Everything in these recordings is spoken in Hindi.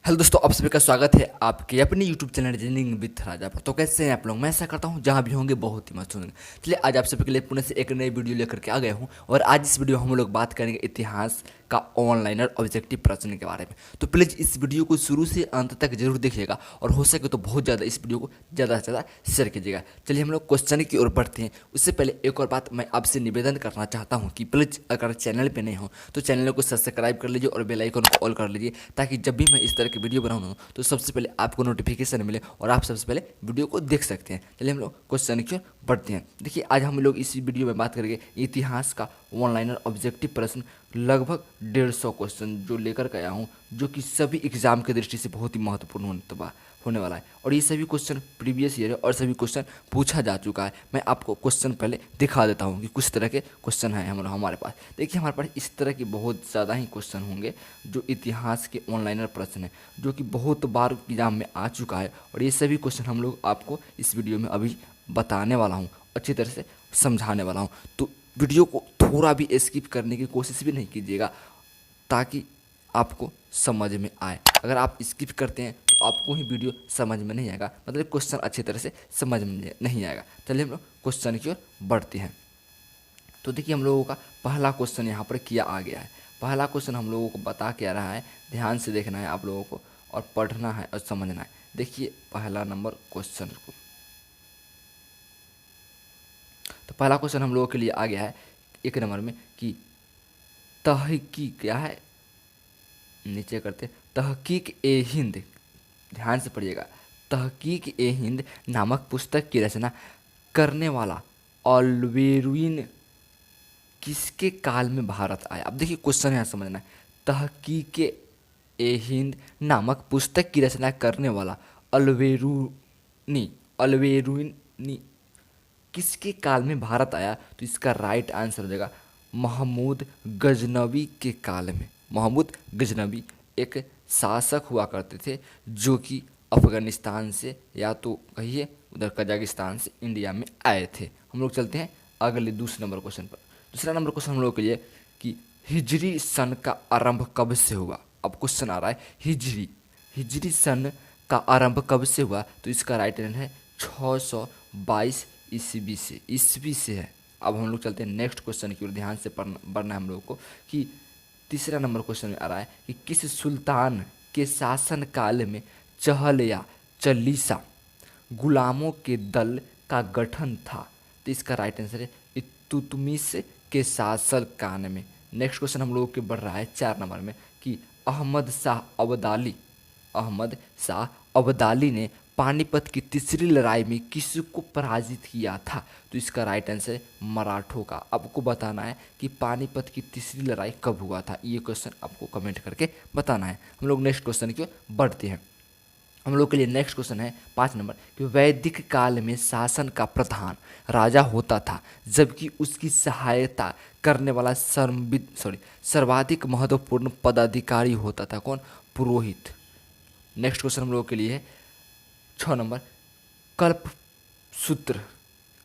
हेलो दोस्तों, आप सभी का स्वागत है आपके अपने यूट्यूब चैनल रीजनिंग विथ राजा पर। तो कैसे हैं आप लोग? मैं ऐसा करता हूं जहां भी होंगे बहुत ही मस्त होंगे। चलिए आज आप सभी के लिए पुणे से एक नई वीडियो लेकर के आ गया हूं और आज इस वीडियो में हम लोग बात करेंगे इतिहास का ऑनलाइनर ऑब्जेक्टिव प्रश्न के बारे में। तो प्लीज़ इस वीडियो को शुरू से अंत तक जरूर देखिएगा और हो सके तो बहुत ज़्यादा इस वीडियो को ज़्यादा से ज़्यादा शेयर कीजिएगा। चलिए हम लोग क्वेश्चन की ओर बढ़ते हैं। उससे पहले एक और बात मैं आपसे निवेदन करना चाहता हूँ कि प्लीज़ अगर चैनल पर नहीं हो तो चैनल को सब्सक्राइब कर लीजिए और बेल आइकन को ऑल कर लीजिए, ताकि जब भी मैं इस तरह की वीडियो बनाऊँ तो सबसे पहले आपको नोटिफिकेशन मिले और आप सबसे पहले वीडियो को देख सकते हैं। चलिए हम लोग क्वेश्चन की ओर बढ़ते हैं। देखिए आज हम लोग इसी वीडियो में बात करेंगे इतिहास का ऑनलाइनर ऑब्जेक्टिव प्रश्न, लगभग 150 क्वेश्चन जो लेकर के आया हूँ, जो कि सभी एग्जाम की दृष्टि से बहुत ही महत्वपूर्ण होने वाला है। और ये सभी क्वेश्चन प्रीवियस ईयर है और सभी क्वेश्चन पूछा जा चुका है। मैं आपको क्वेश्चन पहले दिखा देता हूँ कि कुछ तरह के क्वेश्चन हैं हमारे पास। देखिए हमारे पास इस तरह के बहुत ज़्यादा ही क्वेश्चन होंगे जो इतिहास के ऑनलाइनर प्रश्न है, जो कि बहुत बार एग्जाम में आ चुका है। और ये सभी क्वेश्चन हम लोग आपको इस वीडियो में अभी बताने वाला हूँ, अच्छी तरह से समझाने वाला हूँ। तो वीडियो को थोड़ा भी स्किप करने की कोशिश भी नहीं कीजिएगा, ताकि आपको समझ में आए। अगर आप स्किप करते हैं तो आपको ही वीडियो समझ में नहीं आएगा, मतलब क्वेश्चन अच्छी तरह से समझ में नहीं आएगा। चलिए हम लोग क्वेश्चन की ओर बढ़ते हैं। तो देखिए हम लोगों का पहला क्वेश्चन यहाँ पर किया आ गया है। पहला क्वेश्चन हम लोगों को बता के आ रहा है, ध्यान से देखना है आप लोगों को और पढ़ना है और समझना है। देखिए पहला नंबर क्वेश्चन को, तो पहला क्वेश्चन हम लोगों के लिए आ गया है एक नंबर में कि तहकीक क्या है, नीचे करते तहकीक ए हिंद, ध्यान से पढ़िएगा। तहकीक ए हिंद नामक पुस्तक की रचना करने वाला ऑल्वेरुइन किसके काल में भारत आया? अब देखिए क्वेश्चन यहाँ समझना है। तहकीक ए हिंद नामक पुस्तक की रचना करने वाला अल्वेरुनी किसके काल में भारत आया? तो इसका राइट आंसर हो जाएगा महमूद गजनवी के काल में। महमूद गजनवी एक शासक हुआ करते थे जो कि अफगानिस्तान से या तो कहिए उधर कजाकिस्तान से इंडिया में आए थे। हम लोग चलते हैं अगले दूसरे नंबर क्वेश्चन पर। दूसरा नंबर क्वेश्चन हम लोग के लिए कि हिजरी सन का आरंभ कब से हुआ? अब क्वेश्चन आ रहा है हिजरी सन का आरंभ कब से हुआ? तो इसका राइट आंसर है 622 ईस्वी से है। अब हम लोग चलते हैं नेक्स्ट क्वेश्चन की ओर, ध्यान से पढ़ना है हम लोग को कि तीसरा नंबर क्वेश्चन में आ रहा है कि किस सुल्तान के शासन काल में चहल या चालीसा गुलामों के दल का गठन था? तो इसका राइट आंसर है इल्तुतमिश के शासन काल में। नेक्स्ट क्वेश्चन हम लोगों के बढ़ रहा है 4 नंबर में कि अहमद शाह अब्दाली ने पानीपत की तीसरी लड़ाई में किसको पराजित किया था? तो इसका राइट आंसर है मराठों का। आपको बताना है कि पानीपत की तीसरी लड़ाई कब हुआ था, ये क्वेश्चन आपको कमेंट करके बताना है। हम लोग नेक्स्ट क्वेश्चन की ओर बढ़ते हैं। हम लोग के लिए नेक्स्ट क्वेश्चन है 5 नंबर कि वैदिक काल में शासन का प्रधान राजा होता था, जबकि उसकी सहायता करने वाला सर्वाधिक महत्वपूर्ण पदाधिकारी होता था कौन? पुरोहित। नेक्स्ट क्वेश्चन हम लोग के लिए है 6 नंबर कल्प सूत्र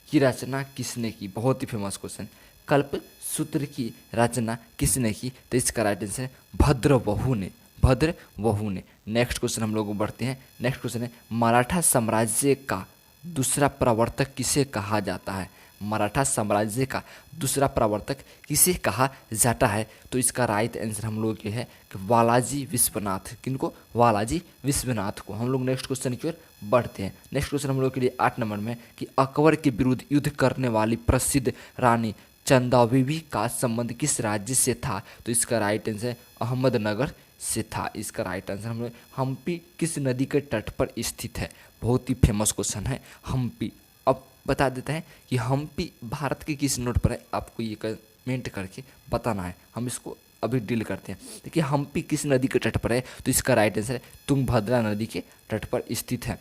की रचना किसने की? बहुत ही फेमस क्वेश्चन। कल्प सूत्र की रचना किसने की? तो इसका राइट आंसर है भद्रबहु ने। नेक्स्ट क्वेश्चन हम लोग बढ़ते हैं। नेक्स्ट क्वेश्चन है मराठा साम्राज्य का दूसरा प्रवर्तक किसे कहा जाता है? मराठा साम्राज्य का दूसरा प्रवर्तक किसे कहा जाता है? तो इसका राइट आंसर हम लोग ये है कि वालाजी विश्वनाथ। किनको? वालाजी विश्वनाथ को। हम लोग नेक्स्ट क्वेश्चन की ओर बढ़ते हैं। नेक्स्ट क्वेश्चन हम लोग के लिए 8 नंबर में कि अकबर के विरुद्ध युद्ध करने वाली प्रसिद्ध रानी चंदादेवी का संबंध किस राज्य से था? तो इसका राइट आंसर अहमदनगर से था। इसका राइट आंसर हम लोग हम्पी किस नदी के तट पर स्थित है? बहुत ही फेमस क्वेश्चन है हम्पी। अब बता देते हैं कि हम्पी भारत के किस नोट पर है, आपको ये कमेंट करके बताना है। हम इसको अभी डील करते हैं। देखिए हम्पी किस नदी के तट पर है? तो इसका राइट आंसर है तुंगभद्रा नदी के तट पर स्थित है।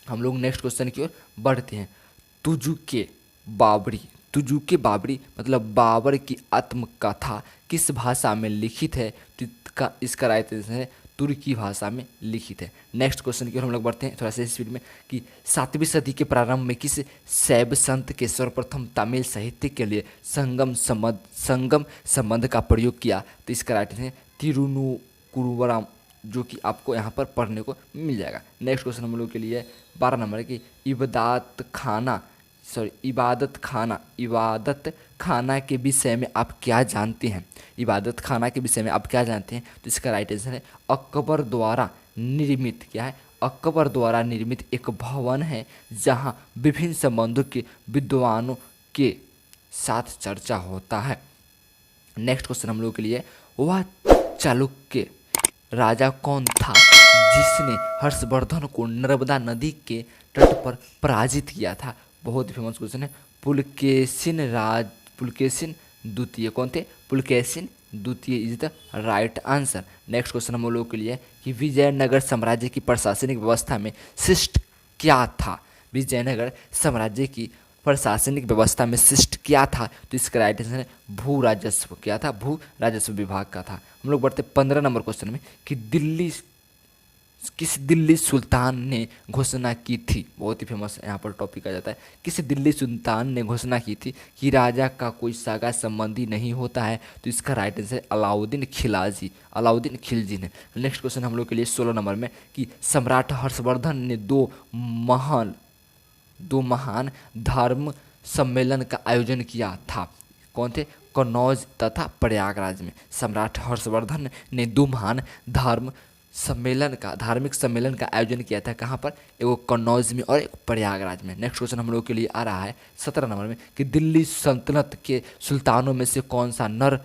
हम लोग नेक्स्ट क्वेश्चन की ओर बढ़ते हैं। तुजुके बाबरी मतलब बाबर की आत्मकथा किस भाषा में लिखित है? तो इसका राइट आंसर है तुर्की भाषा में लिखित है। नेक्स्ट क्वेश्चन की ओर हम लोग बढ़ते हैं थोड़ा सा स्पीड में कि 7वीं सदी के प्रारंभ में किस शैव संत के सर्वप्रथम तमिल साहित्य के लिए संगम संबंध का प्रयोग किया? तो इसका राइट आंसर है तिरुनुकुरुवरम जो कि आपको यहाँ पर पढ़ने को मिल जाएगा। नेक्स्ट क्वेश्चन हम लोग के लिए 12 नंबर की इबादत खाना के विषय में आप क्या जानते हैं। इबादत खाना के विषय में आप क्या जानते हैं, तो इसका राइट आंसर है अकबर द्वारा निर्मित, क्या है, अकबर द्वारा निर्मित एक भवन है जहाँ विभिन्न संबंधों के विद्वानों के साथ चर्चा होता है। नेक्स्ट क्वेश्चन हम लोग के लिए, वह चालुक्य राजा कौन था जिसने हर्षवर्धन को नर्मदा नदी के तट पर पराजित किया था। बहुत ही फेमस क्वेश्चन है। पुलकेशिन द्वितीय कौन थे, पुलकेशिन द्वितीय is the right answer. Next question हम लोग के लिए कि विजयनगर साम्राज्य की प्रशासनिक व्यवस्था में शिष्ट क्या था। विजयनगर साम्राज्य की प्रशासनिक व्यवस्था में शिष्ट क्या था, तो इसका राइट आंसर है भू राजस्व, क्या था, भू राजस्व विभाग का था। हम लोग बढ़ते 15 नंबर क्वेश्चन में कि किस दिल्ली सुल्तान ने घोषणा की थी। बहुत ही फेमस यहाँ पर टॉपिक आ जाता है। किस दिल्ली सुल्तान ने घोषणा की थी कि राजा का कोई सगा संबंधी नहीं होता है, तो इसका राइट आंसर अलाउद्दीन खिलजी ने। नेक्स्ट क्वेश्चन हम लोग के लिए 16 नंबर में कि सम्राट हर्षवर्धन ने दो महान धर्म सम्मेलन का आयोजन किया था। कौन थे, कन्नौज तथा प्रयागराज में। सम्राट हर्षवर्धन ने दो महान धार्मिक सम्मेलन का आयोजन किया था। कहाँ पर, एगो कन्नौज में और एक प्रयागराज में। नेक्स्ट क्वेश्चन हम लोग के लिए आ रहा है 17 नंबर में कि दिल्ली सल्तनत के सुल्तानों में से कौन सा नर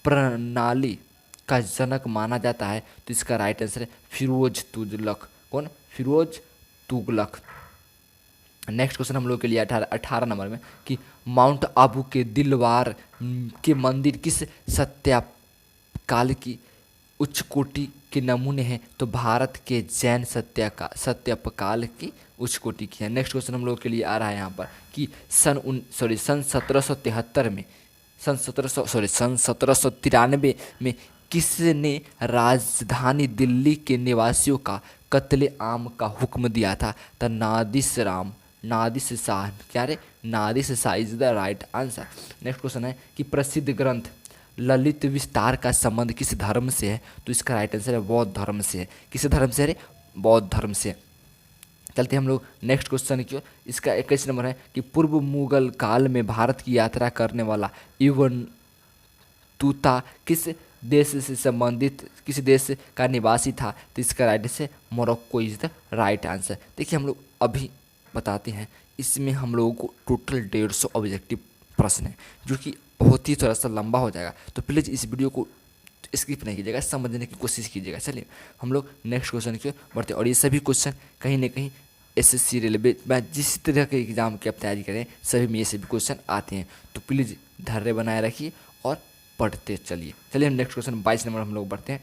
प्रणाली का जनक माना जाता है, तो इसका राइट आंसर है फिरोज तुगलक। कौन, फिरोज तुगलक। नेक्स्ट क्वेश्चन हम लोग के लिए 18 नंबर में कि माउंट आबू के दिलवार के मंदिर किस सत्याकाल की उच्च कोटि के नमूने हैं, तो भारत के जैन सत्यापकाल की उच्च कोटि की है। नेक्स्ट क्वेश्चन हम लोग के लिए आ रहा है यहाँ पर कि सन 1793 में किसने राजधानी दिल्ली के निवासियों का कत्ले आम का हुक्म दिया था, तो Nadir Shah is the right answer. Next question है कि प्रसिद्ध ग्रंथ ललित विस्तार का संबंध किस धर्म से है, तो इसका राइट आंसर है बौद्ध धर्म से है। किस धर्म से है, बौद्ध धर्म से। चलते हम लोग नेक्स्ट क्वेश्चन की ओर। इसका 21 नंबर है कि पूर्व मुगल काल में भारत की यात्रा करने वाला इब्न तूता किस देश का निवासी था, तो इसका राइट आंसर है Morocco is the right answer. देखिए हम लोग अभी बताते हैं, इसमें हम लोगों को टोटल 150 ऑब्जेक्टिव प्रश्न है, जो कि बहुत ही थोड़ा सा लंबा हो जाएगा, तो प्लीज़ इस वीडियो को स्किप नहीं कीजिएगा, समझने की कोशिश कीजिएगा। चलिए हम लोग नेक्स्ट क्वेश्चन की ओर बढ़ते हैं। और ये सभी क्वेश्चन कहीं ना कहीं एसएससी रेलवे में जिस तरह के एग्जाम की आप तैयारी करें, सभी में ये सभी क्वेश्चन आते हैं, तो प्लीज़ धैर्य बनाए रखिए और पढ़ते चलिए। चलिए हम नेक्स्ट क्वेश्चन 22 नंबर हम लोग बढ़ते हैं।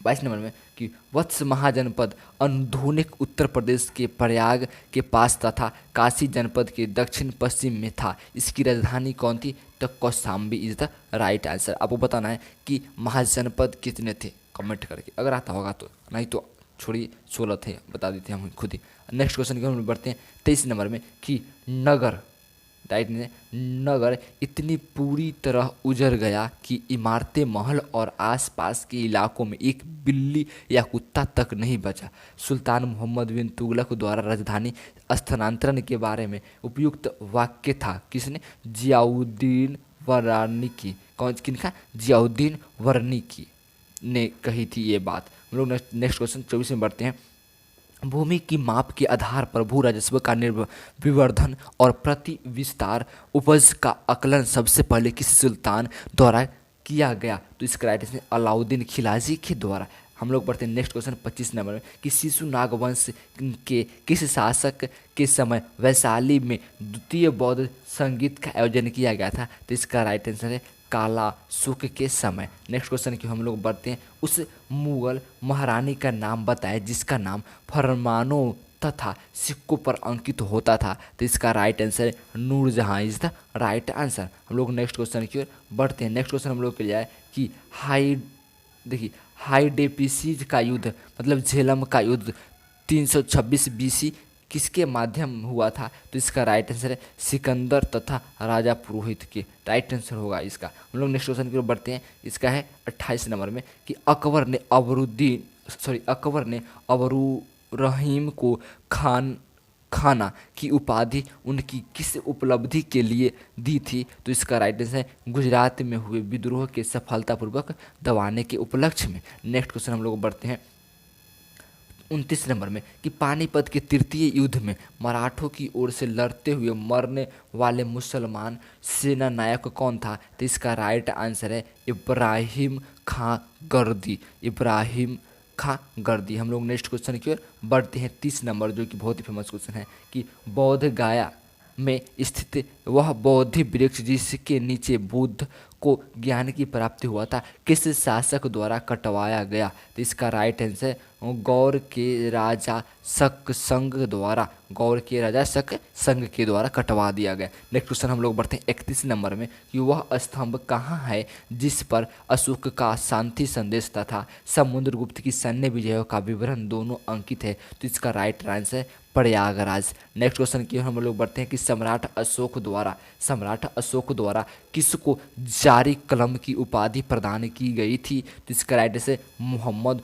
22 नंबर में कि वत्स महाजनपद आधुनिक उत्तर प्रदेश के प्रयाग के पास तथा काशी जनपद के दक्षिण पश्चिम में था। इसकी राजधानी कौन थी, तो Kaushambi is the right answer. आपको बताना है कि महाजनपद कितने थे, कमेंट करके, अगर आता होगा तो, नहीं तो छोड़िए 16 थे, बता देते हैं हम खुद ही। नेक्स्ट क्वेश्चन की हम बढ़ते हैं 23 नंबर में कि नगर इतनी पूरी तरह उजड़ गया कि इमारतें, महल और आसपास के इलाकों में एक बिल्ली या कुत्ता तक नहीं बचा। सुल्तान मोहम्मद बिन तुगलक द्वारा राजधानी स्थानांतरण के बारे में उपयुक्त वाक्य था किसने, जियाउद्दीन वर्निकी ने कही थी ये बात। हम लोग नेक्स्ट क्वेश्चन 24 में बढ़ते हैं। भूमि की माप के आधार पर भू राजस्व का विवर्धन और प्रति विस्तार उपज का आकलन सबसे पहले किस सुल्तान द्वारा किया गया, तो इसका राइट आंसर अलाउद्दीन खिलजी के द्वारा। हम लोग बढ़ते हैं नेक्स्ट क्वेश्चन 25 नंबर में कि शिशुनाग वंश के किस शासक के समय वैशाली में द्वितीय बौद्ध संगीत का आयोजन किया गया था, तो इसका राइट आंसर है काला सुख के समय। नेक्स्ट क्वेश्चन की हम लोग बढ़ते हैं। उस मुगल महारानी का नाम बताएं जिसका नाम फरमानों तथा सिक्कों पर अंकित होता था, तो इसका राइट आंसर है Nurjahan is the right answer. हम लोग नेक्स्ट क्वेश्चन की ओर बढ़ते हैं। नेक्स्ट क्वेश्चन हम लोग के लिए आए कि हाइडेपिसीज का युद्ध मतलब झेलम का युद्ध 326 BC किसके माध्यम हुआ था, तो इसका राइट आंसर है सिकंदर तथा राजा पुरोहित के। राइट आंसर होगा इसका। हम लोग नेक्स्ट क्वेश्चन की ओर बढ़ते हैं। इसका है 28 नंबर में कि अकबर ने अकबर ने अबरू रहीम को खाना की उपाधि उनकी किस उपलब्धि के लिए दी थी? तो इसका राइट आंसर है गुजरात में हुए विद्रोह के सफलतापूर्वक दबाने के उपलक्ष्य में। नेक्स्ट क्वेश्चन हम लोग बढ़ते हैं 29 नंबर में कि पानीपत के तृतीय युद्ध में मराठों की ओर से लड़ते हुए मरने वाले मुसलमान सेना नायक कौन था? तो इसका राइट आंसर है इब्राहिम खां गर्दी। इब्राहिम खां गर्दी। हम लोग नेक्स्ट क्वेश्चन की ओर बढ़ते हैं 30 नंबर, जो कि बहुत ही फेमस क्वेश्चन है कि बौद्ध गया में स्थित वह बौद्धि वृक्ष जिसके नीचे बुद्ध को ज्ञान की प्राप्ति हुआ था किस शासक द्वारा कटवाया गया? तो इसका राइट आंसर गौर के राजा शकसंग द्वारा। गौर के राजा शकसंग के द्वारा कटवा दिया गया। नेक्स्ट क्वेश्चन हम लोग बढ़ते हैं 31 नंबर में कि वह स्तंभ कहाँ है जिस पर अशोक का शांति संदेश तथा समुद्रगुप्त की सैन्य विजयों का विवरण दोनों अंकित है? तो इसका right answer Prayagraj. Next question की हम लोग बढ़ते हैं कि सम्राट अशोक द्वारा किसको जारी कलम की उपाधि प्रदान की गई थी? तो इसका राइट आंसर मोहम्मद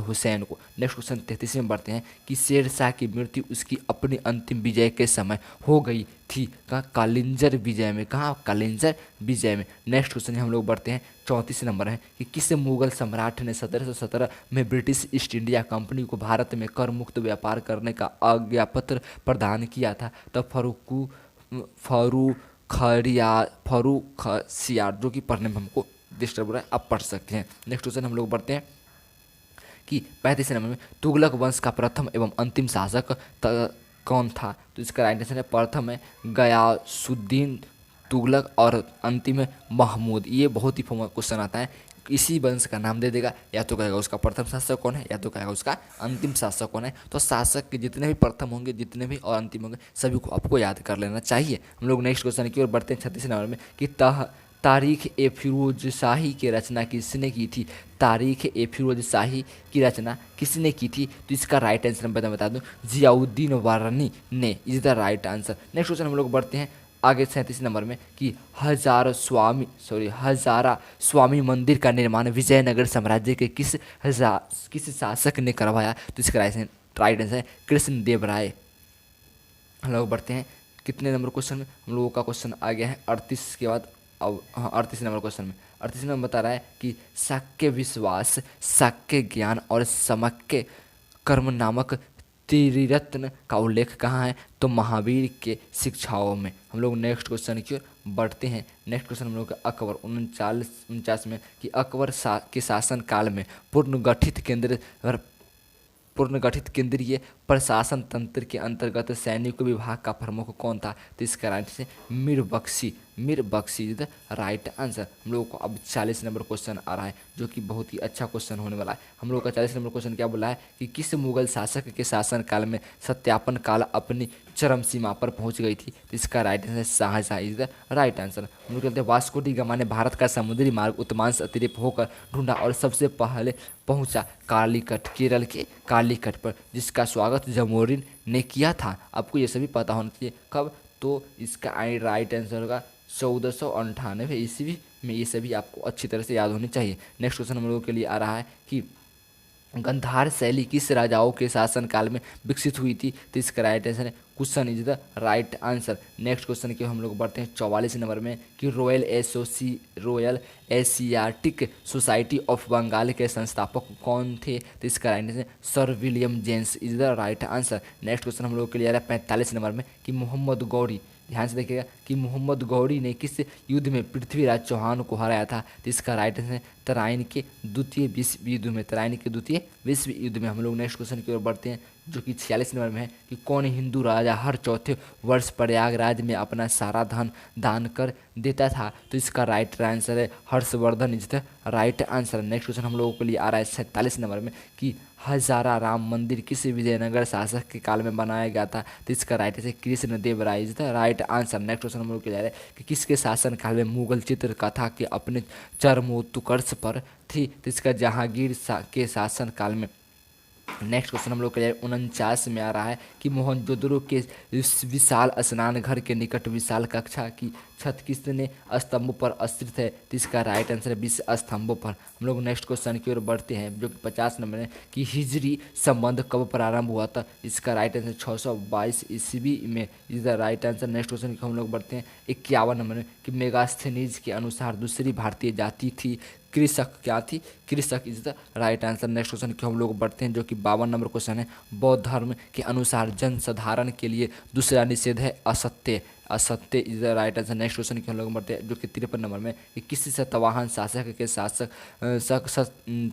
हुसैन को। नेक्स्ट क्वेश्चन 33 में बढ़ते हैं कि शेर शाह की मृत्यु उसकी अपनी अंतिम विजय के समय हो गई थी। कहाँ? कालिंजर विजय में। कहाँ? कालिंजर विजय में। नेक्स्ट क्वेश्चन हम लोग बढ़ते हैं 34 नंबर है कि किस मुगल सम्राट ने 1717 में ब्रिटिश ईस्ट इंडिया कंपनी को भारत में कर मुक्त व्यापार करने का आज्ञापत्र प्रदान किया था? तो फर्रुखसियार, जो कि पढ़ने में हमको डिस्टर्ब हो रहा है, आप पढ़ सकते हैं। नेक्स्ट क्वेश्चन हम लोग बढ़ते हैं कि 35 नंबर में तुगलक वंश का प्रथम एवं अंतिम शासक कौन था? तो इसका राइट आंसर है प्रथम है गयासुद्दीन तुगलक और अंतिम है महमूद। ये बहुत ही फेमस क्वेश्चन आता है, इसी वंश का नाम दे देगा, या तो कहेगा उसका प्रथम शासक कौन है या तो कहेगा उसका अंतिम शासक कौन है। तो शासक के जितने भी प्रथम होंगे, जितने भी और अंतिम होंगे, सभी को आपको याद कर लेना चाहिए। हम लोग नेक्स्ट क्वेश्चन की ओर बढ़ते हैं 36 नंबर में कि तारीख ए फिरोज शाही की रचना किसने की थी? तारीख ए फिरोज शाही की रचना किसने की थी? तो इसका राइट आंसर मैं बता दूं जियाउद्दीन वारनी ने। Is the right answer. Next question हम लोग बढ़ते हैं आगे 37 नंबर में कि हजारा स्वामी मंदिर का निर्माण विजयनगर साम्राज्य के किस शासक ने करवाया? तो इसका राइट आंसर है कृष्णदेव राय। हम लोग बढ़ते हैं कितने नंबर क्वेश्चन में? हम लोगों का क्वेश्चन आ गया है 38 के बाद। अब हाँ 38 नंबर क्वेश्चन में 38 नंबर बता रहा है कि शाक्य विश्वास, शाक्य ज्ञान और समक्य कर्म नामक त्रिरत्न का उल्लेख कहाँ है? तो महावीर के शिक्षाओं में। हम लोग नेक्स्ट क्वेश्चन की ओर बढ़ते हैं। नेक्स्ट क्वेश्चन हम लोग का अकबर 39 में कि अकबर के शासन काल में पुनर्गठित केंद्रीय प्रशासन तंत्र के अंतर्गत सैनिक विभाग का प्रमुख कौन था? तो इसका राइट से Mir Bakhshi is the right answer. हम लोगों को अब 40 नंबर क्वेश्चन आ रहा है, जो कि बहुत ही अच्छा क्वेश्चन होने वाला है। हम लोग का 40 नंबर क्वेश्चन क्या बोला है कि किस मुगल शासक के शासन काल में सत्यापन काल अपनी चरम सीमा पर पहुंच गई थी? तो इसका right answer Shahjahan is the right answer. हम लोग कहते हैं वास्को डी गामा ने भारत का समुद्री मार्ग उत्तरांश अतिरिक्त होकर ढूंढा और सबसे पहले पहुंचा कालीकट, केरल के कालीकट पर, जिसका स्वागत जमोरिन ने किया था। आपको ये सभी पता होना चाहिए। कब? तो इसका राइट आंसर होगा 1498 ईस्वी में। ये सभी आपको अच्छी तरह से याद होनी चाहिए। नेक्स्ट क्वेश्चन हम लोगों के लिए आ रहा है कि गंधार शैली किस राजाओं के शासनकाल में विकसित हुई थी? तो इसका राइट आंसर है Kushan is the right answer. Next question की हम लोग बढ़ते हैं 44 नंबर में कि Royal Asiatic Society of Bengal के संस्थापक कौन थे? तो इसका right answer sir William James is the right answer. Next question हम लोग के लिए आ रहा है 45 नंबर में कि मोहम्मद गौरी, ध्यान से देखिएगा, कि मोहम्मद गौरी ने किस युद्ध में पृथ्वीराज चौहान को हराया था? तो इसका राइट आंसर है तराइन के द्वितीय विश्व युद्ध में। तराइन के द्वितीय विश्व युद्ध में। हम लोग नेक्स्ट क्वेश्चन की ओर बढ़ते हैं, जो कि 46 नंबर में है कि कौन हिंदू राजा हर चौथे वर्ष प्रयागराज में अपना सारा धन दान कर देता था? तो इसका राइट आंसर है Harshvardhan is the right answer. Next question हम लोगों के लिए आ रहा है 47 नंबर में कि हजारा राम मंदिर किस विजयनगर शासक के काल में बनाया गया था? तो इसका right answer Krishnadev Rai is the right answer. Next question हम लोग के लिए आ रहा है कि किसके शासन काल में मुगल चित्रकथा के अपने चरमोत्कर्ष पर थी? तो इसका जहांगीर के शासन काल में नेक्स्ट क्वेश्चन हम लोग के लिए 49 में आ रहा है कि मोहनजोदड़ो के इस विशाल स्नान घर के निकट विशाल कक्षा की छत किसने स्तंभों पर स्थित है। तो इसका राइट आंसर है 20 स्तंभों पर। हम लोग नेक्स्ट क्वेश्चन की ओर बढ़ते हैं जो कि 50 नंबर है कि हिजरी संबंध कब प्रारंभ हुआ था। इसका राइट आंसर 622 ईस्वी में is the right answer. Next question की हम लोग बढ़ते हैं 51 नंबर में कि मेगास्थनीज के अनुसार दूसरी भारतीय जाति थी कृषक। क्या थी? कृषक is the right answer. Next question की हम लोग बढ़ते हैं जो कि 52 नंबर क्वेश्चन है। बौद्ध धर्म के अनुसार जन साधारण के लिए दूसरा निषेध है असत्य। असत्य is the right answer. Next question की हम लोग बढ़ते हैं जो कि 53 नंबर में कि किसी सतवाहन शासक के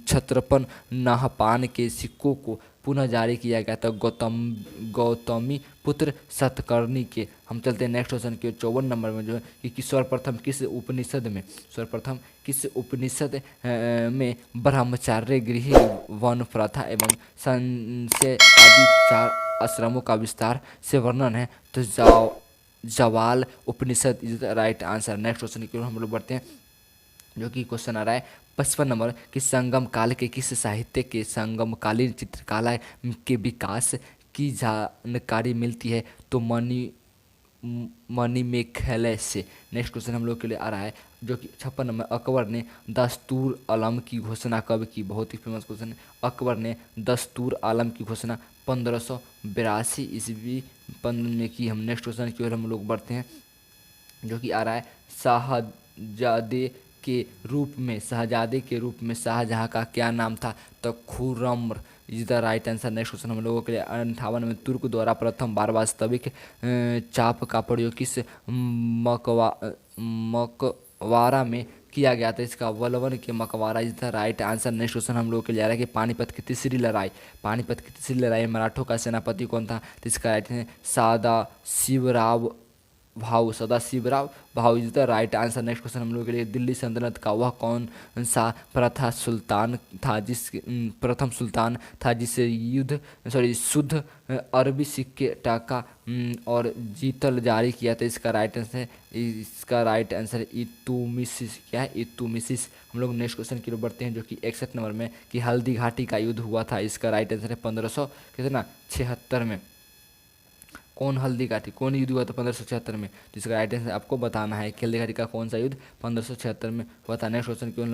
छत्रपन नाहपान के सिक्कों को पुनः जारी किया गया था गौतमी पुत्र सतकर्णी के। हम चलते हैं नेक्स्ट क्वेश्चन के 54 नंबर में जो है कि सर्वप्रथम किस उपनिषद में में ब्रह्मचार्य गृह वन प्रथा एवं संशय आदि 4 आश्रमों का विस्तार से वर्णन है। तो Jabala Upanishad is the right answer. Next question की ओर हम लोग बढ़ते हैं जो कि क्वेश्चन आ रहा है 55 नंबर कि संगम काल के किस साहित्य के संगमकालीन चित्रकला के विकास की जानकारी मिलती है। तो मणिमेखले से। नेक्स्ट क्वेश्चन हम लोग के लिए आ रहा है जो कि 56 नंबर अकबर ने दस्तूर आलम की घोषणा कब की। बहुत ही फेमस क्वेश्चन है। अकबर ने दस्तूर आलम की घोषणा 1582 ईस्वी में की। हम नेक्स्ट क्वेश्चन की ओर हम लोग बढ़ते हैं जो कि आ रहा है शहजादे के रूप में शाहजहां का क्या नाम था। तो Khurram is the right answer. Next question हम लोगों के लिए 58 में तुर्क द्वारा प्रथम बार वास्तविक चाप का प्रयोग किस मकबरा में किया गया था। इसका वलवन के मकबरा is the right answer. Next question हम लोग के लिए आ रहा है कि पानीपत की तीसरी लड़ाई मराठों का सेनापति कौन था। तो इसका राइट है Sadashivrao Bhau is the right answer. Next question हम लोग के लिए दिल्ली सल्तनत का वह कौन सा प्रथम सुल्तान था जिसे शुद्ध अरबी सिक्के टाका और जीतल जारी किया था। इसका राइट आंसर इल्तुतमिश। क्या है? इल्तुतमिश। हम लोग नेक्स्ट क्वेश्चन की ओर बढ़ते हैं जो कि 61 नंबर में कि हल्दी घाटी का युद्ध हुआ था। इसका राइट आंसर है 1576 में। कौन युद्ध हुआ था 1576 में। तो इसका राइट आंसर आपको बताना है कि हल्दी घाटी का कौन सा युद्ध 1576 में हुआ था। नेक्स्ट क्वेश्चन की ओर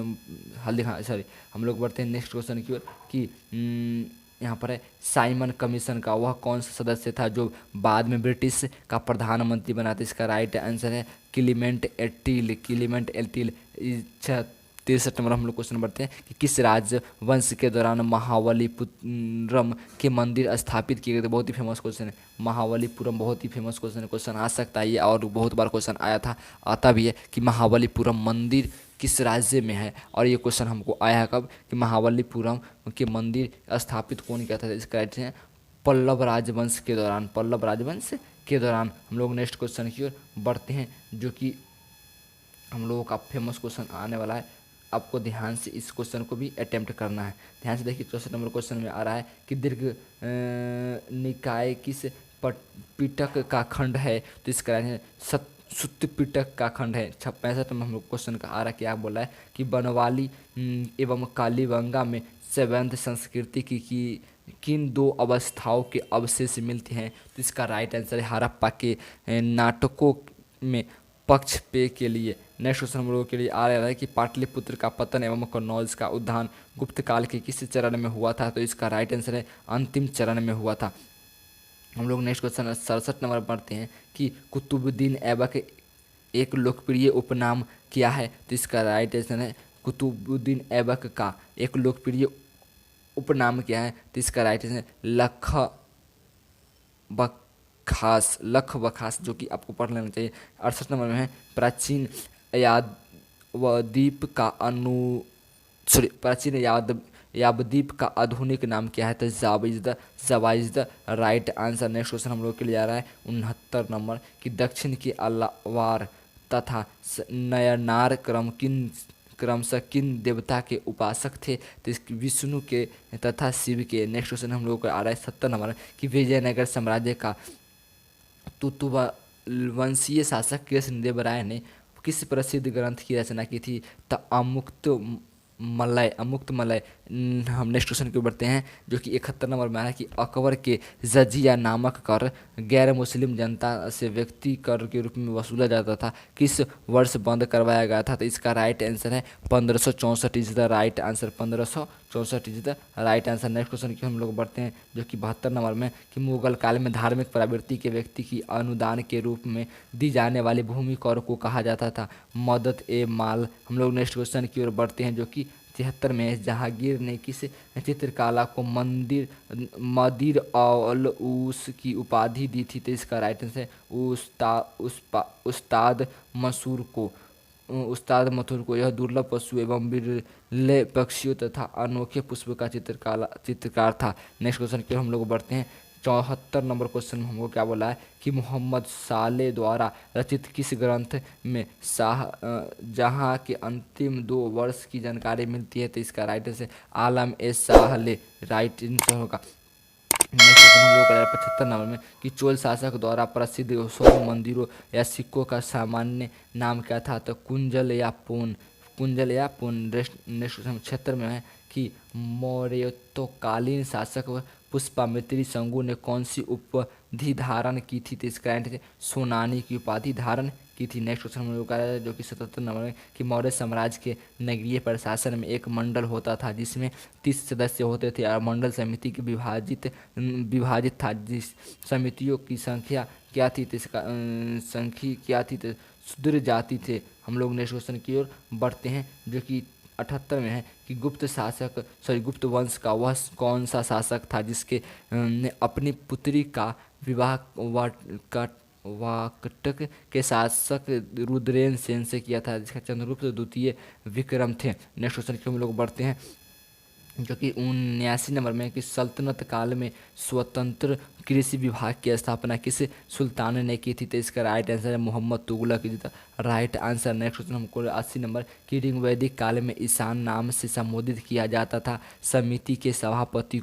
हम लोग बढ़ते हैं नेक्स्ट क्वेश्चन की ओर कि यहाँ पर है साइमन कमीशन का वह कौन सा सदस्य था जो बाद में ब्रिटिश का प्रधानमंत्री बना था। इसका राइट आंसर है क्लीमेंट एटिल। 63 नंबर हम लोग क्वेश्चन बढ़ते हैं कि किस राजवंश के दौरान महाबलीपुरम के मंदिर स्थापित किए गए थे। बहुत ही फेमस क्वेश्चन है। महाबलीपुरम बहुत ही फेमस क्वेश्चन है। क्वेश्चन आ सकता है ये और बहुत बार क्वेश्चन आया था, आता भी है कि महाबलीपुरम मंदिर किस राज्य में है। और ये क्वेश्चन हमको आया है कब कि महाबलीपुरम के मंदिर स्थापित कौन किया था। इसका राइट है पल्लव राजवंश के दौरान। हम लोग नेक्स्ट क्वेश्चन की ओर बढ़ते हैं जो कि हम लोगों का फेमस क्वेश्चन आने वाला है। आपको ध्यान से इस क्वेश्चन को भी अटेम्प्ट करना है। ध्यान से देखिए 64 नंबर क्वेश्चन में आ रहा है कि दीर्घ निकाय किस पिटक का खंड है। तो इसका है सुत्त पिटक का खंड है। 65 नंबर हम लोग क्वेश्चन का आ रहा है क्या बोला है कि बनवाली एवं कालीबंगा में सैवंत संस्कृति की किन 2 अवस्थाओं के अवशेष मिलते हैं। तो इसका राइट आंसर है हड़प्पा के नाटकों में पक्ष पे के लिए। नेक्स्ट क्वेश्चन हम लोगों के लिए आ रहा है कि पाटलिपुत्र का पतन एवं कन्नौज का उद्यान गुप्त काल के किस चरण में हुआ था। तो इसका राइट आंसर है अंतिम चरण में हुआ था। हम लोग नेक्स्ट क्वेश्चन 67 नंबर पढ़ते हैं कि कुतुबुद्दीन ऐबक एक लोकप्रिय उपनाम क्या है। तो इसका राइट आंसर है कुतुबुद्दीन ऐबक का एक लोकप्रिय उपनाम क्या है। तो इसका राइट आंसर लख बखास जो कि आपको पढ़ लेना चाहिए। 68 नंबर में है प्राचीन यावद्वीप का आधुनिक नाम क्या है। तो Java is the right answer. Next question हम लोग के लिए आ रहा है 69 नंबर कि दक्षिण के अलावार तथा नयनार क्रमशः किन देवता के उपासक थे। तो विष्णु के तथा शिव के। नेक्स्ट क्वेश्चन हम लोग को आ रहा है 70 नंबर कि विजयनगर साम्राज्य का तुतुवंशीय शासक कृष्णदेव राय ने किस प्रसिद्ध ग्रंथ की रचना की थी। तो अमुक्त मलय हम नेक्स्ट क्वेश्चन की ओर बढ़ते हैं, जो कि 71 नंबर में आ रहा है कि अकबर के जजिया नामक कर गैर मुस्लिम जनता से व्यक्ति कर के रूप में वसूला जाता था, किस वर्ष बंद करवाया गया था? तो इसका राइट आंसर है 1564 is the right answer. 1564 is the right answer. Next question की हम लोग बढ़ते हैं, जो कि 72 नंबर में कि मुगल काल में धार्मिक प्रवृत्ति के व्यक्ति की अनुदान के रूप में दी जाने वाली भूमि कर को कहा जाता था? मदद ए माल। हम लोग नेक्स्ट क्वेश्चन की ओर बढ़ते हैं, जो कि 73 में जहांगीर ने किस चित्रकला को मदिर औल उस की उपाधि दी थी? तो इसका राइट आंसर है उस्ताद मसूर को। उस्ताद मथुर को। यह दुर्लभ पशु एवं बिरले पक्षियों तथा अनोखे पुष्प का चित्रकार था। नेक्स्ट क्वेश्चन की हम लोग बढ़ते हैं, 74 नंबर क्वेश्चन में हमको क्या बोला है कि मोहम्मद साले द्वारा रचित किस ग्रंथ में जहाँ के अंतिम 2 वर्ष की जानकारी मिलती है? तो इसका राइट आंसर आलम ए साहले राइट आंसर होगा। नेक्स्ट क्वेश्चन हम लोग 75 नंबर में कि चोल शासक द्वारा प्रसिद्ध स्वर्ण मंदिरों या सिक्कों का सामान्य नाम क्या था? तो कुंजल या पून। कुंजल या पून। नेक्स्ट क्वेश्चन 76 में है कि मौर्योत्तरकालीन शासक पुष्पामित्री शंगु ने कौन सी उपाधि धारण की थी? तो इसका आंसर है सोनानी की उपाधि धारण की थी। नेक्स्ट क्वेश्चन हम लोग का है, जो कि 77 नंबर में कि मौर्य साम्राज्य के नगरीय प्रशासन में एक मंडल होता था जिसमें 30 सदस्य होते थे और मंडल समिति की विभाजित था, जिस समितियों की संख्या क्या थी? तो इसका संख्या क्या थी? तो सुदूर जाति थे। हम लोग नेक्स्ट क्वेश्चन की ओर बढ़ते हैं, जो कि 78 में है कि गुप्त वंश का वह कौन सा शासक था जिसके ने अपनी पुत्री का विवाह वाकटक के शासक रुद्रेन सेन से किया था, जिसका चंद्रगुप्त द्वितीय विक्रम थे। नेक्स्ट क्वेश्चन की हम लोग बढ़ते हैं, जो कि 79 नंबर में कि सल्तनत काल में स्वतंत्र कृषि विभाग की स्थापना किस सुल्तान ने की थी? तो इसका राइट आंसर है Mohammad Tughlaq is the right answer. Next question हमको 80 नंबर कि ऋग वैदिक काल में ईशान नाम से संबोधित किया जाता था समिति के सभापति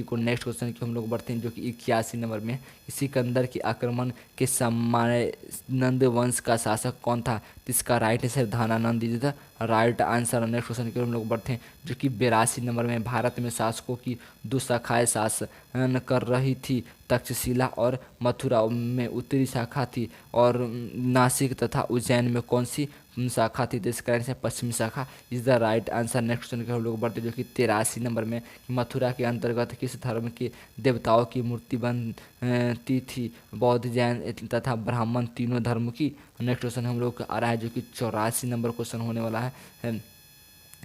को। नेक्स्ट क्वेश्चन की हम लोग बढ़ते हैं, जो कि 81 नंबर में सिकंदर के आक्रमण के समय नंद वंश का शासक कौन था? तो इसका right answer Dhanananda is the right answer. Next question की हम लोग बढ़ते हैं, जो कि 82 नंबर में भारत में शासकों की 2 शाखाएं शासन कर रही थी, तक्षशिला और मथुरा में उत्तरी शाखा थी और नासिक तथा उज्जैन में कौन सी शाखा थी? तो इसका आंसर पश्चिमी शाखा is the right answer. Next question के हम लोग बढ़ते, जो कि 83 नंबर में मथुरा के अंतर्गत किस धर्म के देवताओं की मूर्ति बनती थी? बौद्ध, जैन तथा ब्राह्मण तीनों धर्म की। नेक्स्ट क्वेश्चन हम लोग आ रहा है, जो कि 84 नंबर क्वेश्चन होने वाला है।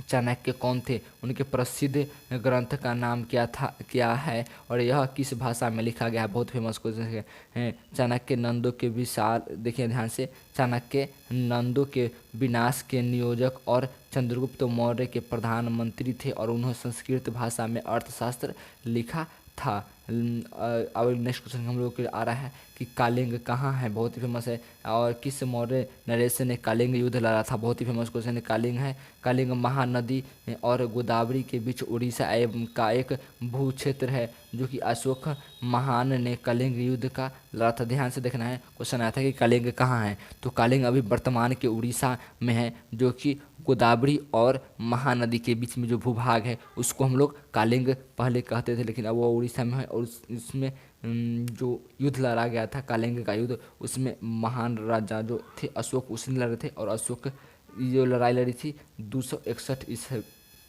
चाणक्य कौन थे? उनके प्रसिद्ध ग्रंथ का नाम क्या है और यह किस भाषा में लिखा गया है? बहुत फेमस क्वेश्चन है। चाणक्य नंदों के विशाल, देखिए ध्यान से, चाणक्य नंदों के विनाश के नियोजक और चंद्रगुप्त मौर्य के प्रधानमंत्री थे और उन्होंने संस्कृत भाषा में अर्थशास्त्र लिखा था। अब नेक्स्ट क्वेश्चन हम लोग के आ रहा है कि कालिंग कहाँ है? बहुत ही फेमस है। और किस मौर्य नरेश ने कालिंग युद्ध लड़ा था? बहुत ही फेमस क्वेश्चन है। कालिंग है, कालिंग महानदी और गोदावरी के बीच उड़ीसा का एक भू क्षेत्र है, जो कि अशोक महान ने कलिंग युद्ध का लड़ा था। ध्यान से देखना है, क्वेश्चन आया था कि कालिंग कहाँ है, तो कालिंग अभी वर्तमान के उड़ीसा में है, जो कि गोदावरी और महानदी के बीच में जो भूभाग है उसको हम लोग कालिंग पहले कहते थे, लेकिन अब वो उड़ीसा में है। और इसमें जो युद्ध लड़ा गया था कालिंग का युद्ध, उसमें महान राजा जो थे अशोक, उसने लड़े थे और अशोक जो लड़ाई लड़ी थी 261 ईसा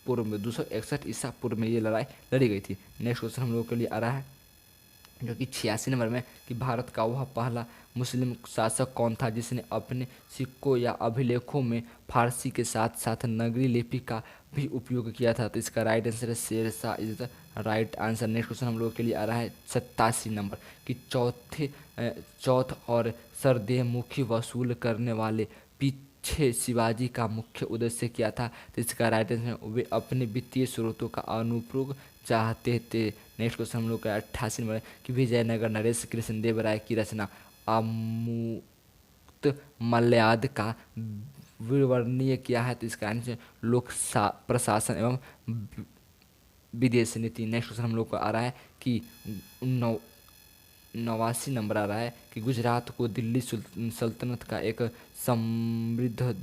पूर्व में, 261 ईसा पूर्व में ये लड़ाई लड़ी गई थी। नेक्स्ट क्वेश्चन हम लोगों के लिए आ रहा है, जो कि 86 नंबर में कि भारत का वह पहला मुस्लिम शासक कौन था जिसने अपने सिक्कों या अभिलेखों में फारसी के साथ साथ नगरी लिपि का भी उपयोग किया था? तो इसका राइट आंसर है Shershah is the right answer. Next question हम लोग के लिए आ रहा है 87 नंबर कि चौथ और सरदेहमुखी वसूल करने वाले पीछे शिवाजी का मुख्य उद्देश्य क्या था? तो इसका राइट आंसर वे अपने वित्तीय स्रोतों का अनुप्रयोग चाहते थे। नेक्स्ट क्वेश्चन हम लोग का 88 नंबर कि विजयनगर नरेश कृष्णदेव राय की रचना अमूक्त मल्याद का विवरणीय क्या है? तो इसका आंसर लोक प्रशासन एवं विदेश नीति। नेक्स्ट क्वेश्चन हम लोग को आ रहा है कि 89 नंबर आ रहा है कि गुजरात को दिल्ली सल्तनत का एक समृद्ध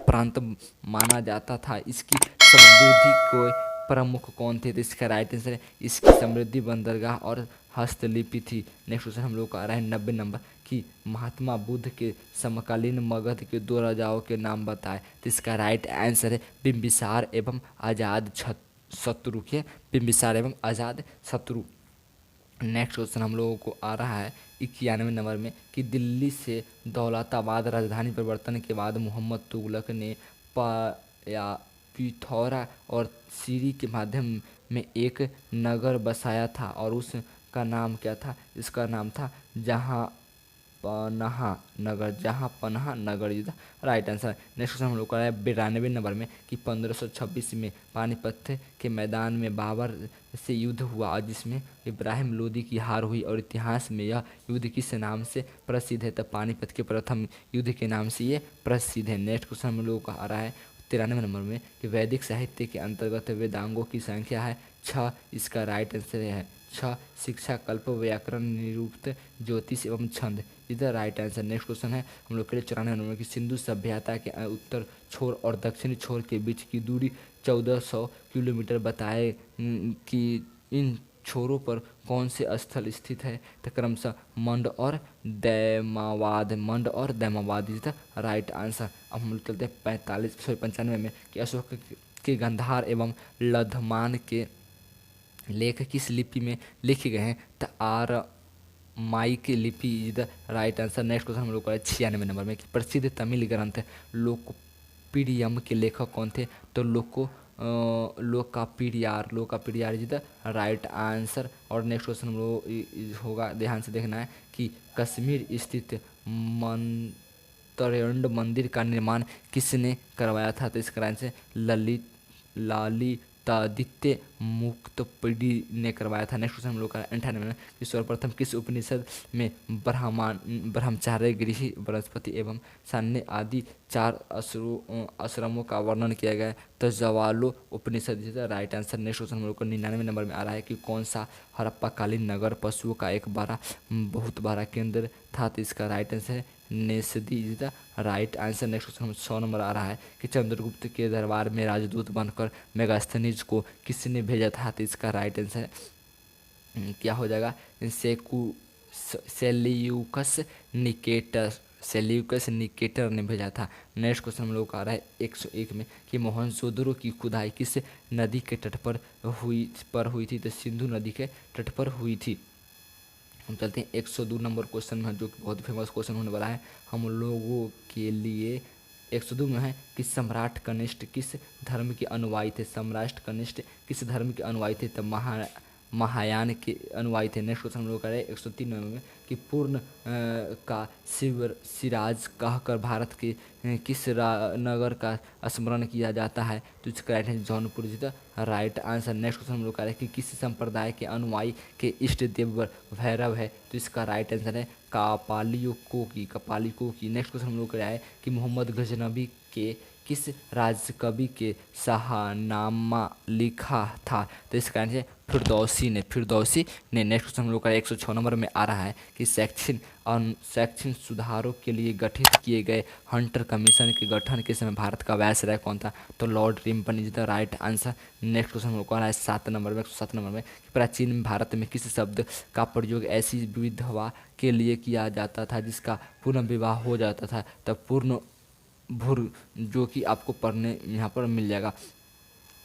प्रांत माना जाता था। इसकी समृद्धि को प्रमुख कौन थे? तो इसका राइट आंसर है इसकी समृद्धि बंदरगाह और हस्तलिपि थी। नेक्स्ट क्वेश्चन हम लोग का आ रहा है 90 नंबर कि महात्मा बुद्ध के समकालीन मगध के दो राजाओं के नाम बताए। तो इसका राइट आंसर है बिंबिसार एवं आजाद शत्रु के, बिंबिसार एवं आजाद शत्रु। नेक्स्ट क्वेश्चन हम लोगों को आ रहा है 91 नंबर में कि दिल्ली से दौलताबाद राजधानी परिवर्तन के बाद मोहम्मद तुगलक ने पिथौरा और सीरी के माध्यम में एक नगर बसाया था और उसका नाम क्या था? इसका नाम था जहाँ पनाहा Nagar, Jahanpanah Nagar is the right answer. Next question हम लोग का है 92 नंबर में कि 1526 में पानीपत के मैदान में बाबर से युद्ध हुआ और जिसमें इब्राहिम लोदी की हार हुई और इतिहास में यह युद्ध किस नाम से प्रसिद्ध है? तब पानीपत के प्रथम युद्ध के नाम से ये प्रसिद्ध है। नेक्स्ट क्वेश्चन हम लोग का आ रहा है 93 नंबर में कि वैदिक साहित्य के अंतर्गत वेदांगों की संख्या है 6। इसका राइट आंसर है 6। शिक्षा, कल्प, व्याकरण, निरुक्त, ज्योतिष एवं छंद इधर राइट आंसर। नेक्स्ट क्वेश्चन है हम लोग के लिए 94 नंबर की सिंधु सभ्यता के उत्तर छोर और दक्षिणी छोर के बीच की दूरी 1400 किलोमीटर बताए कि इन छोरों पर कौन से स्थल स्थित है? तो क्रमशः मंड और दैमावाद, मंड और दैमावाद इज द राइट आंसर। अब हम लोग चलते हैं 95 में कि अशोक के गंधार एवं लधमान के लेख किस लिपि में लिखे गए हैं? तो आर माई की लिपि is the right answer. Next question हम लोग का 96 नंबर में कि प्रसिद्ध तमिल ग्रंथ लोकपीडियम के लेखक कौन थे? तो लोकापीडियार इज द राइट आंसर। और नेक्स्ट क्वेश्चन हम लोग होगा, ध्यान से देखना है कि कश्मीर स्थित मंत्रेंड मंदिर का निर्माण किसने करवाया था? तो इसका आंसर ललितादित्य मुक्तपिंडी ने करवाया था। नेक्स्ट क्वेश्चन हम लोग का 98 में कि सर्वप्रथम किस उपनिषद में ब्रह्मचार्य, गृही, बृहस्पति एवं सान्य आदि 4 आश्रमों का वर्णन किया गया है? तो Jabala Upanishad is the right answer. Next question हम लोग को 99 नंबर में आ रहा है कि कौन सा हड़प्पाकालीन नगर पशुओं का एक बहुत बड़ा केंद्र था? तो इसका राइट आंसर है नेसदी is the right answer. Next question 100 number आ रहा है कि चंद्रगुप्त के दरबार में राजदूत बनकर मेगास्थनीज को किसने भेजा था? तो इसका राइट आंसर क्या हो जाएगा? सेल्यूकस निकेटर ने भेजा था। नेक्स्ट क्वेश्चन हम लोग का आ रहा है 101 में कि मोहनजोदड़ो की खुदाई किस नदी के तट पर हुई थी? तो सिंधु नदी के तट पर हुई थी। हम चलते हैं 102 नंबर क्वेश्चन में जो कि बहुत फेमस क्वेश्चन होने वाला है हम लोगों के लिए। 102 में है कि सम्राट कनिष्ठ किस धर्म के अनुयायी थे? सम्राट कनिष्ठ किस धर्म के अनुयायी थे? तब महायान के अनुयायी थे। नेक्स्ट क्वेश्चन हम लोग करें 103 में कि पूर्ण का सिराज कहकर भारत के किस नगर का स्मरण किया जाता है? तो इसका राइट है Jaunpur is the right answer. Next question हम लोग करें कि किस संप्रदाय के अनुयायी के इष्ट देव भैरव है? तो इसका राइट आंसर है कपालिकों की। नेक्स्ट क्वेश्चन हम लोग कराए कि मोहम्मद गजनबी के किस राजकवि के शाहनामा लिखा था? तो इसका आंसर फिरदौसी ने। नेक्स्ट क्वेश्चन हम लोग का 106 नंबर में आ रहा है कि शैक्षणिक सुधारों के लिए गठित किए गए हंटर कमीशन के गठन के समय भारत का वायसराय कौन था? तो lord Ripon is the right answer. Next question हम लोग का आ रहा है 7 नंबर में 107 नंबर में कि प्राचीन भारत में किस शब्द का प्रयोग ऐसी विधवा के लिए किया जाता था जिसका पुनर्विवाह हो जाता था? तब पूर्ण भूर, जो कि आपको पढ़ने यहाँ पर मिल जाएगा।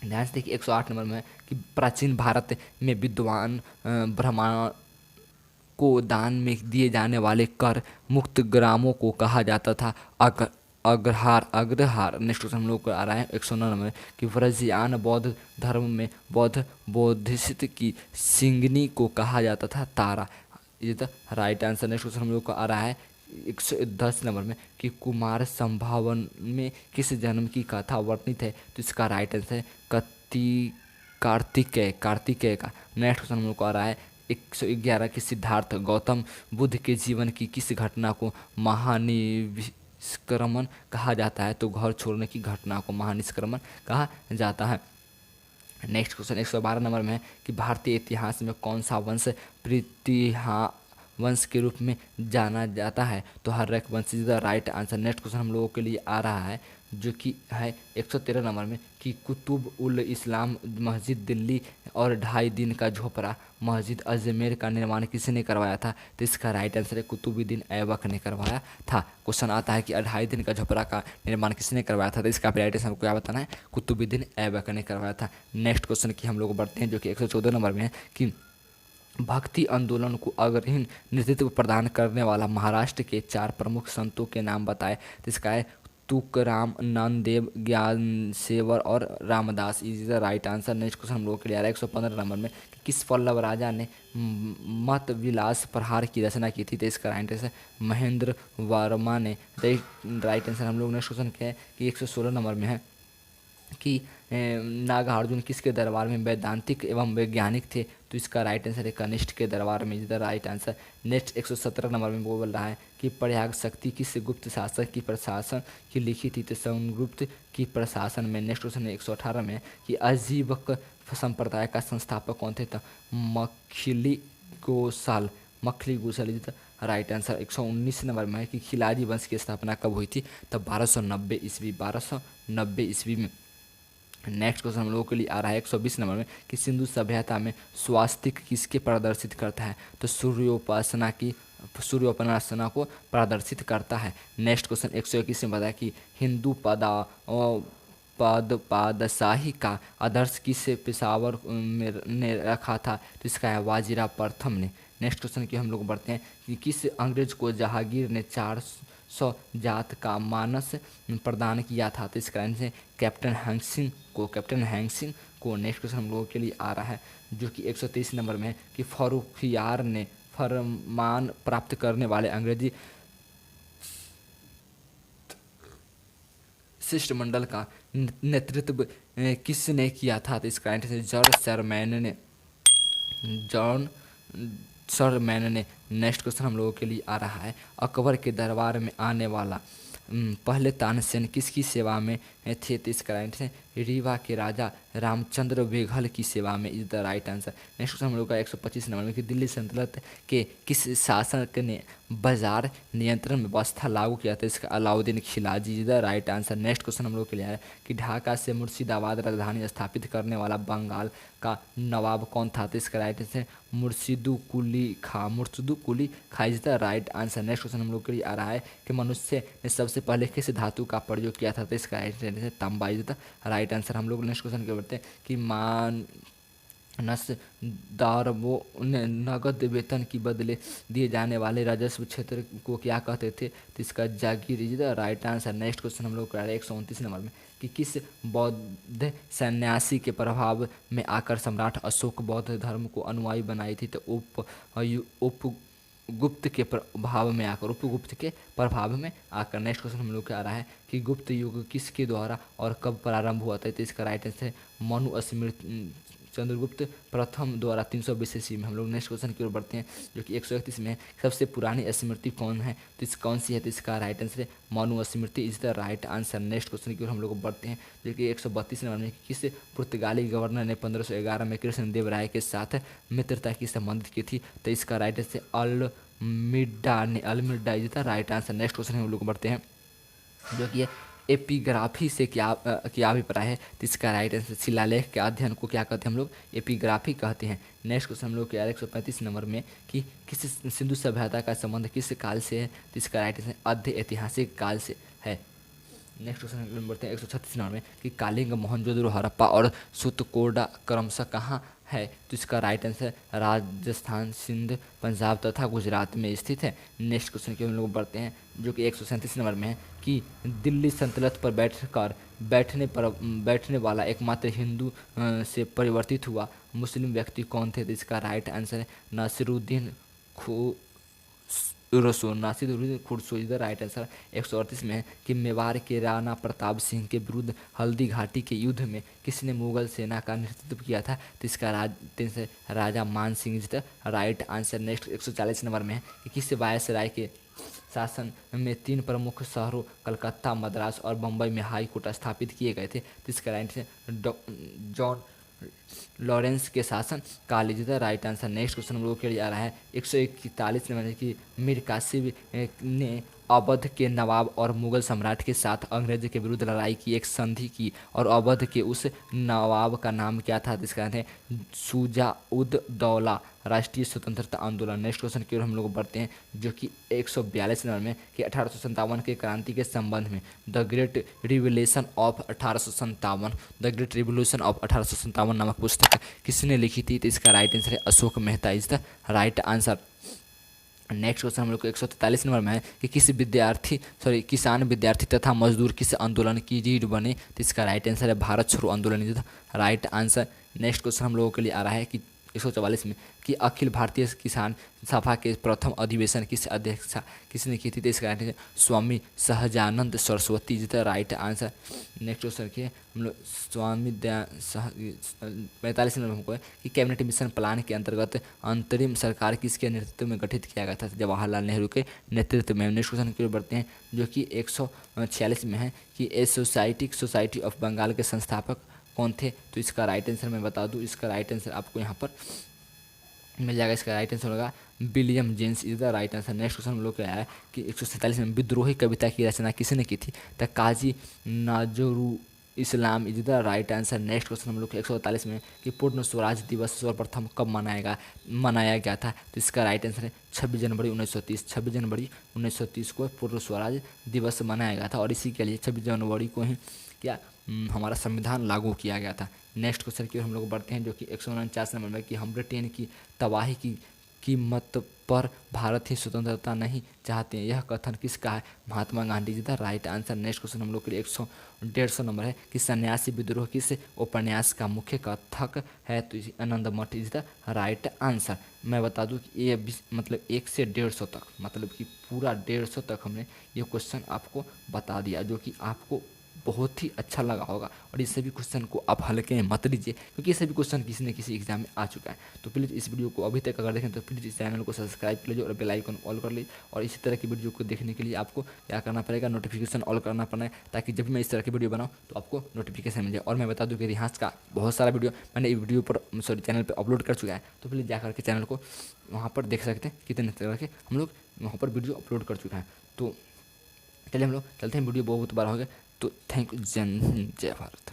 ध्यान से देखिए 108 नंबर में है कि प्राचीन भारत में विद्वान ब्राह्मण को दान में दिए जाने वाले कर मुक्त ग्रामों को कहा जाता था अग्रहार। नेक्स्ट क्वेश्चन हम लोग को आ रहा है 109 में कि व्रजयान बौद्ध धर्म में बोधिसत्व की सिंगनी को कहा जाता था तारा। ये the right answer. Next question हम लोग को आ रहा है 110 नंबर में कि कुमार संभावन में किस जन्म की कथा वर्णित है? तो इसका राइट आंसर है कार्तिकेय का। नेक्स्ट क्वेश्चन हम लोग को आ रहा है 111 कि सिद्धार्थ गौतम बुद्ध के जीवन की किस घटना को महानिष्क्रमण कहा जाता है? तो घर छोड़ने की घटना को महानिष्क्रमण कहा जाता है। नेक्स्ट क्वेश्चन 112 नंबर में है कि भारतीय इतिहास में कौन सा वंश प्रीतिहा वंश के रूप में जाना जाता है? तो हर्यक वंश is the right answer. Next question हम लोगों के लिए आ रहा है जो कि है 113 नंबर में कि कुतुब उल इस्लाम मस्जिद दिल्ली और 2.5 दिन का झोपड़ा मस्जिद अजमेर का निर्माण किसने करवाया था? तो इसका राइट आंसर है कुतुबुद्दीन ऐबक ने करवाया था। क्वेश्चन आता है कि 2.5 दिन का झोपड़ा का निर्माण किसने करवाया था? तो इसका राइट आंसर हमको क्या बताना है? कुतुबुद्दीन ऐबक ने करवाया था। नेक्स्ट क्वेश्चन की हम लोग बढ़ते हैं जो कि 114 नंबर में है कि भक्ति आंदोलन को अग्रणी नेतृत्व प्रदान करने वाला महाराष्ट्र के 4 प्रमुख संतों के नाम बताए। तो इसका है तुकाराम, नामदेव, ज्ञानसेवर और Ramdas. Is the right answer. Next question हम लोग के लिए आ रहा है 115 नंबर में कि किस पल्लव राजा ने मत विलास प्रहार की रचना की थी? तो इसका राइट आंसर महेंद्र वर्मा ने। राइट आंसर हम लोग नेक्स्ट क्वेश्चन के है कि 116 नंबर में है कि नागार्जुन किसके दरबार में वैदांतिक एवं वैज्ञानिक थे? तो इसका राइट आंसर है कनिष्ठ के दरबार में। Is the right answer. Next 117 number में वो बोल रहा है कि प्रयाग शक्ति किस गुप्त शासक की प्रशासन की लिखी थी? तो सौनगुप्त की प्रशासन में। नेक्स्ट क्वेश्चन 118 में कि अजीवक संप्रदाय का संस्थापक कौन थे? तो Makkhali Gosala. Makkhali Gosala is the right answer. 119 number में है कि खिलाजी वंश की स्थापना कब हुई थी? तो 1290 ईस्वी। 1290 ईस्वी में। नेक्स्ट क्वेश्चन हम लोगों के लिए आ रहा है 120 नंबर में कि सिंधु सभ्यता में स्वास्तिक किसके प्रदर्शित करता है? तो सूर्योपासना को प्रदर्शित करता है। नेक्स्ट क्वेश्चन 121 में बताया कि हिंदू पादशाही का आदर्श किस पेशावर ने रखा था? तो इसका है वाजिरा प्रथम ने। नेक्स्ट क्वेश्चन की हम लोग बढ़ते हैं कि किस अंग्रेज को जहांगीर ने 400 जात का मानस प्रदान किया था? तो इसका आंसर है कैप्टन हैंसिंग को। नेक्स्ट क्वेश्चन हम लोगों के लिए आ रहा है जो कि 123 नंबर में है कि फर्रुखियार ने फरमान प्राप्त करने वाले अंग्रेजी शिष्टमंडल का नेतृत्व किसने किया था? तो इसका आंसर है जॉन सरमैन ने। नेक्स्ट क्वेश्चन हम लोगों के लिए आ रहा है अकबर के दरबार में आने वाला पहले तानसेन किसकी सेवा में थे? तो इसका राइट है रीवा के राजा रामचंद्र बेघल की सेवा में। Is the right answer. Next question हम लोग का 125 नंबर में कि दिल्ली सल्तनत के किस शासक ने बाजार नियंत्रण व्यवस्था लागू किया था? इसका Alauddin Khilji. Is the right answer. Next question हम लोग के लिए आया कि ढाका से मुर्शिदाबाद राजधानी स्थापित करने वाला बंगाल का नवाब कौन था? तो इसका राइट आंसर मुर्शिदु कुली खा। Is the right answer. Next question हम लोग के लिए आ रहा है कि मनुष्य ने सबसे पहले किस धातु का प्रयोग किया था? तो इसका राइट आंसर तांबा। Is the right answer. हम लोग नेक्स्ट क्वेश्चन के बढ़ते हैं कि नसदारवो ने नगद वेतन की बदले दिए जाने वाले राजस्व क्षेत्र को क्या कहते थे? तो इसका जागीर। Is the right answer. Next question हम लोग कर रहे हैं 129 नंबर में कि किस बौद्ध सन्यासी के प्रभाव में आकर सम्राट अशोक बौद्ध धर्म को अनुयायी बनाई थी? तो उपगुप्त के प्रभाव में आकर। नेक्स्ट क्वेश्चन हम लोग का आ रहा है कि गुप्त युग किसके द्वारा और कब प्रारंभ हुआ था? तो इसका राइट आंसर है मनु स्मृति चंद्रगुप्त प्रथम द्वारा 320 ईस्वी में। हम लोग नेक्स्ट क्वेश्चन की ओर बढ़ते हैं जो कि 131 में है सबसे पुरानी स्मृति कौन है? तो कौन सी है? तो इसका राइट आंसर है Manu Smriti. Is the right answer. Next question की ओर हम लोग बढ़ते हैं जो कि 132 नंबर में किस पुर्तगाली गवर्नर ने 1511 में कृष्णदेव राय के साथ मित्रता की संबंधित की थी? तो इसका right answer Almeida. Is the right answer. Next question हम लोग बढ़ते हैं जो कि एपिग्राफी से क्या अभिप्राय है? तो इसका राइट आंसर शिलालेख के अध्ययन को क्या कहते हैं? हम लोग एपिग्राफी कहते हैं। नेक्स्ट क्वेश्चन हम लोग के 135 नंबर में कि किस सिंधु सभ्यता का संबंध किस काल से है? तो इसका राइट आंसर आद्य ऐतिहासिक काल से है। नेक्स्ट क्वेश्चन बढ़ते हैं 136 नंबर में कि कालिंग, मोहनजोदड़ो, हड़प्पा और सुतकोड़ा क्रमशः कहाँ है? तो इसका राइट आंसर राजस्थान, सिंध, पंजाब तथा गुजरात में स्थित है। नेक्स्ट क्वेश्चन की हम लोग बढ़ते हैं जो कि 137 नंबर में है कि दिल्ली सल्तनत पर बैठने वाला एकमात्र हिंदू से परिवर्तित हुआ मुस्लिम व्यक्ति कौन थे? तो इसका राइट आंसर है नासिरुद्दीन खुरसो। Is the right answer. 138 में है कि मेवाड़ के राणा प्रताप सिंह के विरुद्ध हल्दी घाटी के युद्ध में किसने मुगल सेना का नेतृत्व किया था? तो इसका राजा मान Singh. Is the right answer. Next 140 number में है कि किस वायसराय के शासन में 3 प्रमुख शहरों कलकत्ता, मद्रास और बम्बई में हाई कोर्ट स्थापित किए गए थे? तो इसका राइट आंसर जॉन लॉरेंस के शासन काल। Is the right answer. Next question हम लोगों के लिए आ रहा है 141 नंबर कि मीर कासिम ने अवध के नवाब और मुगल सम्राट के साथ अंग्रेज के विरुद्ध लड़ाई की एक संधि की, और अवध के उस नवाब का नाम क्या था? जिसका नाम है शुजा-उद-दौला। राष्ट्रीय स्वतंत्रता आंदोलन। नेक्स्ट क्वेश्चन की ओर हम लोग बढ़ते हैं, जो कि 142 नंबर में कि 1857 के क्रांति के संबंध में the great revolution of 1857, the great revolution of 1857 नामक पुस्तक किसने लिखी थी? तो इसका राइट आंसर है Ashok Mehta is the right answer. Next question हम लोग को 143 नंबर में है कि किसान विद्यार्थी तथा मजदूर किस आंदोलन की रीढ़ बने? तो इसका राइट आंसर है भारत छोड़ो आंदोलन is the right answer. Next question हम लोगों के लिए आ रहा है कि 144 में कि अखिल भारतीय किसान सभा के प्रथम अधिवेशन किस अध्यक्षता किसने की थी? तो इसका right answer Swami Sahajanand Saraswati is the right answer. Next question के हम लोग 45 नंबर हमको है कि कैबिनेट मिशन प्लान के अंतर्गत अंतरिम सरकार किसके नेतृत्व में गठित किया गया था? जवाहरलाल नेहरू के नेतृत्व में। नेक्स्ट क्वेश्चन की ओर बढ़ते हैं, जो कि 146 में है कि ए सोसाइटी ऑफ बंगाल के संस्थापक कौन थे? तो इसका राइट आंसर मैं बता दूं, इसका राइट आंसर आपको यहाँ पर मिल जाएगा। इसका राइट आंसर होगा William James is the right answer. Next question हम लोग क्या है कि 147 में विद्रोही कविता की रचना किसने की थी? तो Kazi Nazrul Islam is the right answer. Next question हम लोग 147 में कि पूर्ण स्वराज दिवस सर्वप्रथम कब मनाया गया था? तो इसका राइट आंसर है 26 जनवरी 1930। 26 जनवरी 1930 को पूर्ण स्वराज दिवस मनाया गया था, और इसी के लिए 26 जनवरी को ही क्या हमारा संविधान लागू किया गया था। नेक्स्ट क्वेश्चन की ओर हम लोग बढ़ते हैं, जो कि 149 नंबर में कि हम ब्रिटेन की तबाही की कीमत पर भारत ही स्वतंत्रता नहीं चाहते हैं, यह कथन किसका है? Mahatma Gandhi ji the right answer. Next question हम लोग के लिए 150 नंबर है कि सन्यासी विद्रोह किस उपन्यास का मुख्य कथक है? तो आनंद मठ इज द राइट आंसर। मैं बता दूं कि ये मतलब 1 से 150 तक, मतलब कि पूरा 150 तक हमने ये क्वेश्चन आपको बता दिया, जो कि आपको बहुत ही अच्छा लगा होगा। और इस सभी क्वेश्चन को आप हल्के में मत लीजिए, क्योंकि ये सभी क्वेश्चन किसी न किसी एग्जाम में आ चुका है। तो प्लीज़ इस वीडियो को अभी तक अगर देखें तो प्लीज़ इस चैनल को सब्सक्राइब कर लीजिए और बेल आइकन ऑल कर लीजिए। और इसी तरह की वीडियो को देखने के लिए आपको क्या करना पड़ेगा? नोटिफिकेशन ऑल करना पड़ेगा, ताकि जब भी मैं इस तरह की वीडियो बनाऊँ तो आपको नोटिफिकेशन मिल जाए। और मैं बता दूँ कि इतिहास का बहुत सारा वीडियो मैंने वीडियो पर चैनल पर अपलोड कर चुका है, तो प्लीज़ जा करके चैनल को वहाँ पर देख सकते हैं कितने तरह के हम लोग वहाँ पर वीडियो अपलोड कर चुका है। तो चलिए हम लोग चलते हैं, वीडियो बहुत बार हो गया। तो थैंक यू। जय हिंद, जय भारत।